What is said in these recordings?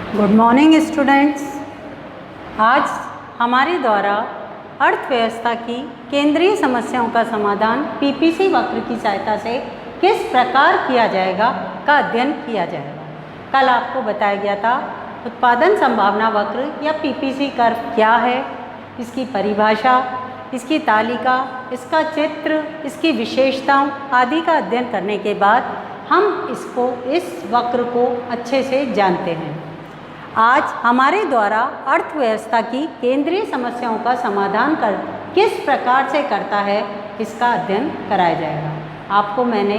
Good morning students. आज हमारे द्वारा अर्थव्यवस्था की केंद्रीय समस्याओं का समाधान पीपीसी वक्र की सहायता से किस प्रकार किया जाएगा का अध्ययन किया जाएगा। कल आपको बताया गया था उत्पादन संभावना वक्र या पीपीसी कर्व क्या है, इसकी परिभाषा, इसकी तालिका, इसका चित्र, इसकी विशेषताओं आदि का अध्ययन करने के बाद हम इस वक्र को अच्छे से जानते हैं। आज हमारे द्वारा अर्थव्यवस्था की केंद्रीय समस्याओं का समाधान किस प्रकार से करता है इसका अध्ययन कराया जाएगा। आपको मैंने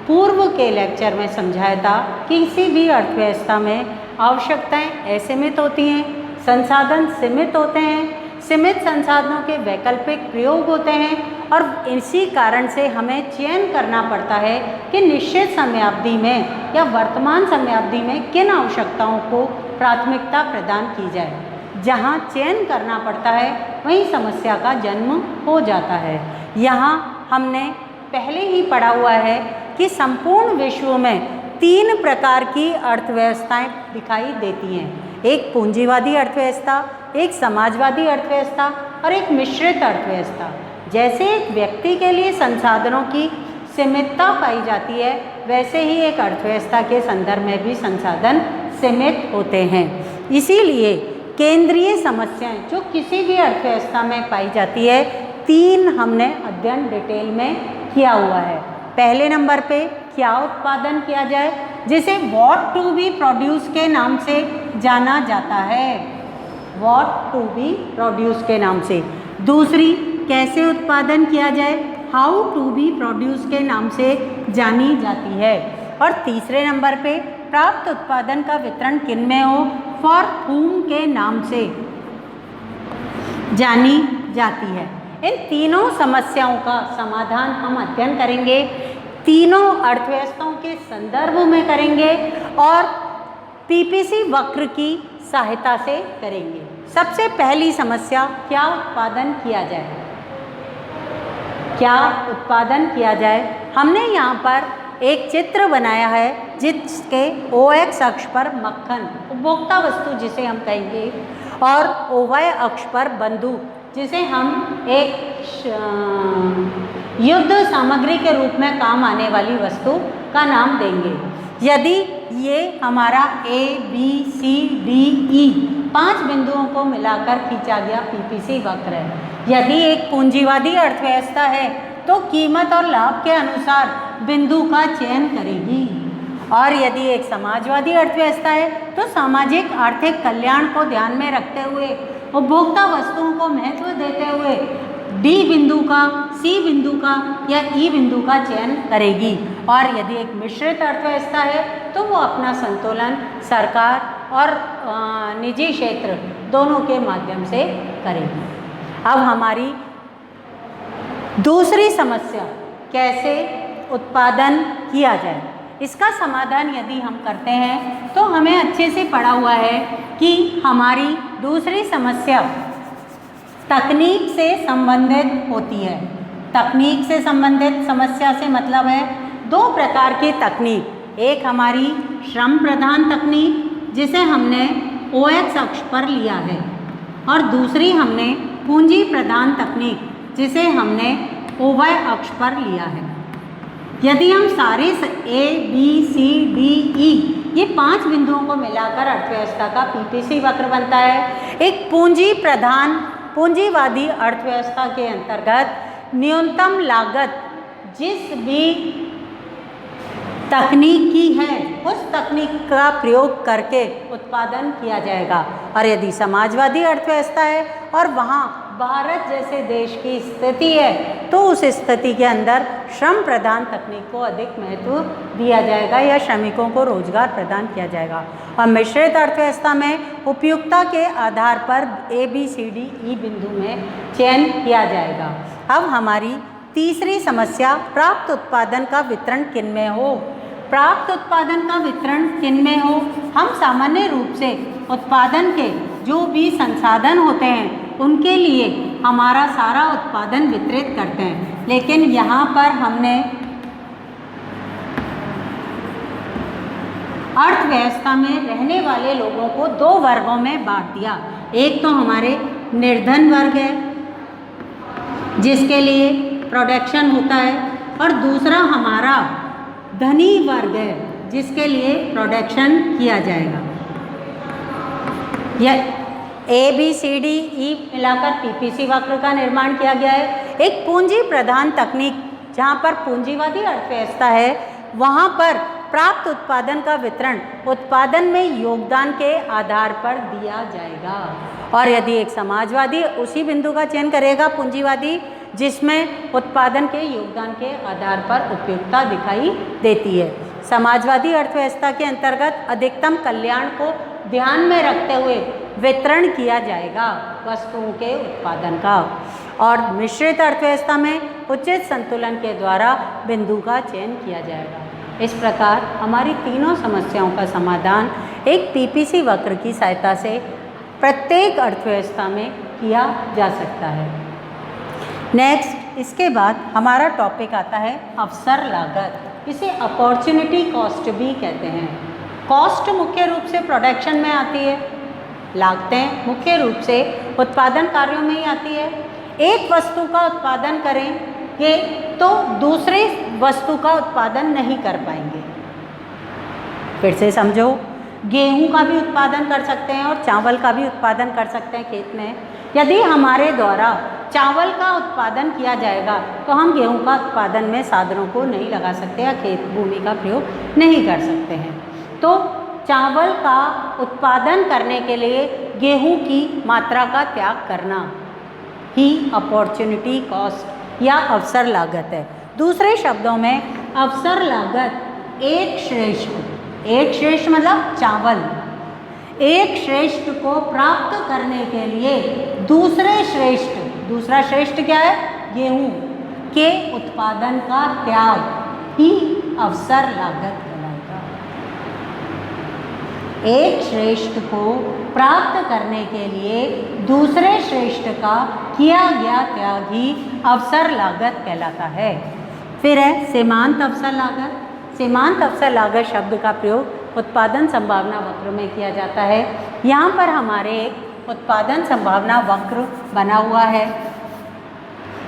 पूर्व के लेक्चर में समझाया था कि किसी भी अर्थव्यवस्था में आवश्यकताएं असीमित होती हैं, संसाधन सीमित होते हैं, सीमित संसाधनों के वैकल्पिक प्रयोग होते हैं और इसी कारण से हमें चयन करना पड़ता है कि निश्चित समयावधि में या वर्तमान समयावधि में किन आवश्यकताओं को प्राथमिकता प्रदान की जाए। जहाँ चयन करना पड़ता है वहीं समस्या का जन्म हो जाता है। यहाँ हमने पहले ही पढ़ा हुआ है कि संपूर्ण विश्व में 3 प्रकार की अर्थव्यवस्थाएं दिखाई देती हैं। एक पूंजीवादी अर्थव्यवस्था, एक समाजवादी अर्थव्यवस्था और एक मिश्रित अर्थव्यवस्था। जैसे एक व्यक्ति के लिए संसाधनों की सीमितता पाई जाती है, वैसे ही एक अर्थव्यवस्था के संदर्भ में भी संसाधन सीमित होते हैं। इसीलिए केंद्रीय समस्याएं जो किसी भी अर्थव्यवस्था में पाई जाती है, 3 हमने अध्ययन डिटेल में किया हुआ है। पहले नंबर पे क्या उत्पादन किया जाए, जिसे व्हाट टू बी प्रोड्यूस के नाम से जाना जाता है, व्हाट टू बी प्रोड्यूस के नाम से। दूसरी, कैसे उत्पादन किया जाए, हाउ टू बी प्रोड्यूस के नाम से जानी जाती है। और तीसरे नंबर पे प्राप्त उत्पादन का वितरण किन में हो, फॉर हुम के नाम से जानी जाती है। इन तीनों समस्याओं का समाधान हम अध्ययन करेंगे, तीनों अर्थव्यवस्थाओं के संदर्भ में करेंगे और पीपीसी वक्र की सहायता से करेंगे। सबसे पहली समस्या, क्या उत्पादन किया जाए, क्या उत्पादन किया जाए। हमने यहाँ पर एक चित्र बनाया है जिसके OX अक्ष पर मक्खन, उपभोक्ता वस्तु जिसे हम कहेंगे, और OY अक्ष पर बंदूक, जिसे हम एक युद्ध सामग्री के रूप में काम आने वाली वस्तु का नाम देंगे। यदि ये हमारा A, B, C, D, E 5 बिंदुओं को मिलाकर खींचा गया पीपीसी वक्र है। यदि एक पूंजीवादी अर्थव्यवस्था है तो कीमत और लाभ के अनुसार बिंदु का चयन करेगी, और यदि एक समाजवादी अर्थव्यवस्था है तो सामाजिक आर्थिक कल्याण को ध्यान में रखते हुए उपभोक्ता वस्तुओं को महत्व देते हुए D बिंदु का, C बिंदु का या E बिंदु का चयन करेगी। और यदि एक मिश्रित अर्थव्यवस्था है तो वो अपना संतुलन सरकार और निजी क्षेत्र दोनों के माध्यम से करेगी। अब हमारी दूसरी समस्या, कैसे उत्पादन किया जाए। इसका समाधान यदि हम करते हैं तो हमें अच्छे से पढ़ा हुआ है कि हमारी दूसरी समस्या तकनीक से संबंधित होती है। तकनीक से संबंधित समस्या से मतलब है 2 प्रकार की तकनीक। एक हमारी श्रम प्रधान तकनीक जिसे हमने OX अक्ष पर लिया है, और दूसरी हमने पूंजी प्रधान तकनीक जिसे हमने OY अक्ष पर लिया है। यदि हम सारे A, B, C, D, E ये 5 बिंदुओं को मिलाकर अर्थव्यवस्था का पीपीसी वक्र बनता है। एक पूंजीवादी अर्थव्यवस्था के अंतर्गत न्यूनतम लागत जिस भी तकनीक की है उस तकनीक का प्रयोग करके उत्पादन किया जाएगा। और यदि समाजवादी अर्थव्यवस्था है और वहाँ भारत जैसे देश की स्थिति है तो उस स्थिति के अंदर श्रम प्रधान तकनीक को अधिक महत्व दिया जाएगा या श्रमिकों को रोजगार प्रदान किया जाएगा। और मिश्रित अर्थव्यवस्था में उपयुक्तता के आधार पर A, B, C, D, E बिंदु में चयन किया जाएगा। अब हमारी तीसरी समस्या, प्राप्त उत्पादन का वितरण किन में हो। प्राप्त उत्पादन का वितरण किन में हो, हम सामान्य रूप से उत्पादन के जो भी संसाधन होते हैं उनके लिए हमारा सारा उत्पादन वितरित करते हैं, लेकिन यहाँ पर हमने अर्थव्यवस्था में रहने वाले लोगों को दो वर्गों में बांट दिया। एक तो हमारे निर्धन वर्ग है जिसके लिए प्रोडक्शन होता है, और दूसरा हमारा धनी वर्ग है जिसके लिए प्रोडक्शन किया जाएगा। यह ABCDE मिलाकर PPC वक्र का निर्माण किया गया है। एक पूंजी प्रधान तकनीक जहाँ पर पूंजीवादी अर्थव्यवस्था है, वहाँ पर प्राप्त उत्पादन का वितरण उत्पादन में योगदान के आधार पर दिया जाएगा। और यदि एक समाजवादी उसी बिंदु का चयन करेगा पूंजीवादी, जिसमें उत्पादन के योगदान के आधार पर उपयुक्तता दिखाई देती है। समाजवादी अर्थव्यवस्था के अंतर्गत अधिकतम कल्याण को ध्यान में रखते हुए वितरण किया जाएगा वस्तुओं के उत्पादन का, और मिश्रित अर्थव्यवस्था में उचित संतुलन के द्वारा बिंदु का चयन किया जाएगा। इस प्रकार हमारी तीनों समस्याओं का समाधान एक PPC वक्र की सहायता से प्रत्येक अर्थव्यवस्था में किया जा सकता है। नेक्स्ट, इसके बाद हमारा टॉपिक आता है अवसर लागत। इसे अपॉर्चुनिटी कॉस्ट भी कहते हैं। कॉस्ट मुख्य रूप से प्रोडक्शन में आती है, लागतें मुख्य रूप से उत्पादन कार्यों में ही आती है। एक वस्तु का उत्पादन करेंगे तो दूसरी वस्तु का उत्पादन नहीं कर पाएंगे। फिर से समझो, गेहूं का भी उत्पादन कर सकते हैं और चावल का भी उत्पादन कर सकते हैं खेत में। यदि हमारे द्वारा चावल का उत्पादन किया जाएगा तो हम गेहूं का उत्पादन में साधनों को नहीं लगा सकते या खेत भूमि का प्रयोग नहीं कर सकते हैं। तो चावल का उत्पादन करने के लिए गेहूं की मात्रा का त्याग करना ही अपॉर्चुनिटी कॉस्ट या अवसर लागत है। दूसरे शब्दों में अवसर लागत एक श्रेष्ठ मतलब चावल, एक श्रेष्ठ को प्राप्त करने के लिए दूसरा श्रेष्ठ क्या है? गेहूं के उत्पादन का त्याग ही अवसर लागत कहलाएगा। एक श्रेष्ठ को प्राप्त करने के लिए दूसरे श्रेष्ठ का किया गया त्याग ही अवसर लागत कहलाता है। फिर है सीमांत अवसर लागत। सीमांत अवसर लागत शब्द का प्रयोग उत्पादन संभावना वक्र में किया जाता है। यहाँ पर हमारे एक उत्पादन संभावना वक्र बना हुआ है।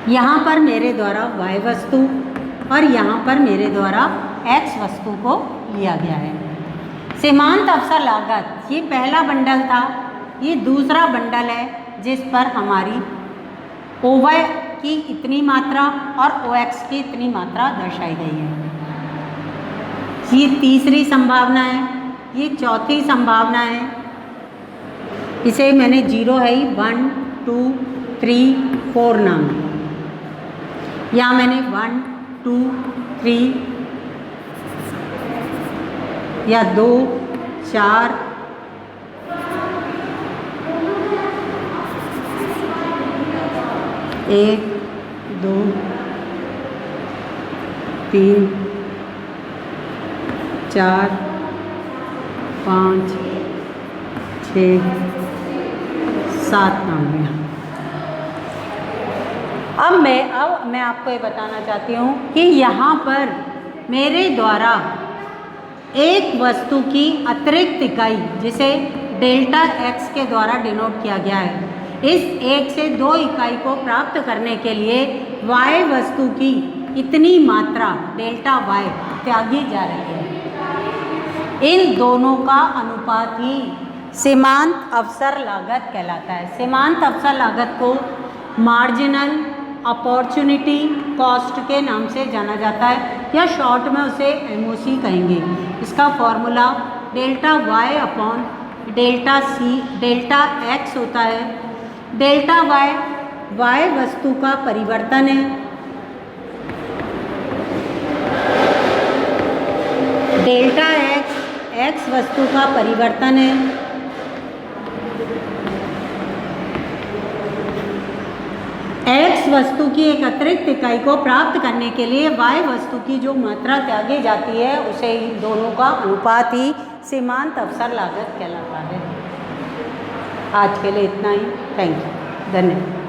यहाँ पर मेरे द्वारा Y वस्तु और यहाँ पर मेरे द्वारा X वस्तु को लिया गया है। सीमांत अवसर लागत ये पहला बंडल था, ये दूसरा बंडल है जिस पर हमारी OY की इतनी मात्रा और OX की इतनी मात्रा दर्शाई गई है। ये तीसरी संभावना है, ये चौथी संभावना है। इसे मैंने 0 है 1 2 3 4 नाम दिया। यहाँ मैंने 1 2 3 या 2 4 1 2 3 4 5 6 7 नाम दिया। अब मैं आपको ये बताना चाहती हूँ कि यहाँ पर मेरे द्वारा एक वस्तु की अतिरिक्त इकाई जिसे डेल्टा x के द्वारा डिनोट किया गया है, इस 1 से 2 इकाई को प्राप्त करने के लिए y वस्तु की इतनी मात्रा डेल्टा y त्यागी जा रही है। इन दोनों का अनुपात ही सीमांत अवसर लागत कहलाता है। सीमांत अवसर लागत को मार्जिनल अपॉर्चुनिटी कॉस्ट के नाम से जाना जाता है या शॉर्ट में उसे MOC कहेंगे। इसका formula delta y upon delta x होता है। डेल्टा y वस्तु का परिवर्तन है, डेल्टा x वस्तु का परिवर्तन है, x वस्तु की एक अतिरिक्त इकाई को प्राप्त करने के लिए y वस्तु की जो मात्रा त्यागी जाती है उसे इन दोनों का अनुपात ही सीमांत अवसर लागत कहलाता है। आज के लिए इतना ही। थैंक यू, धन्यवाद।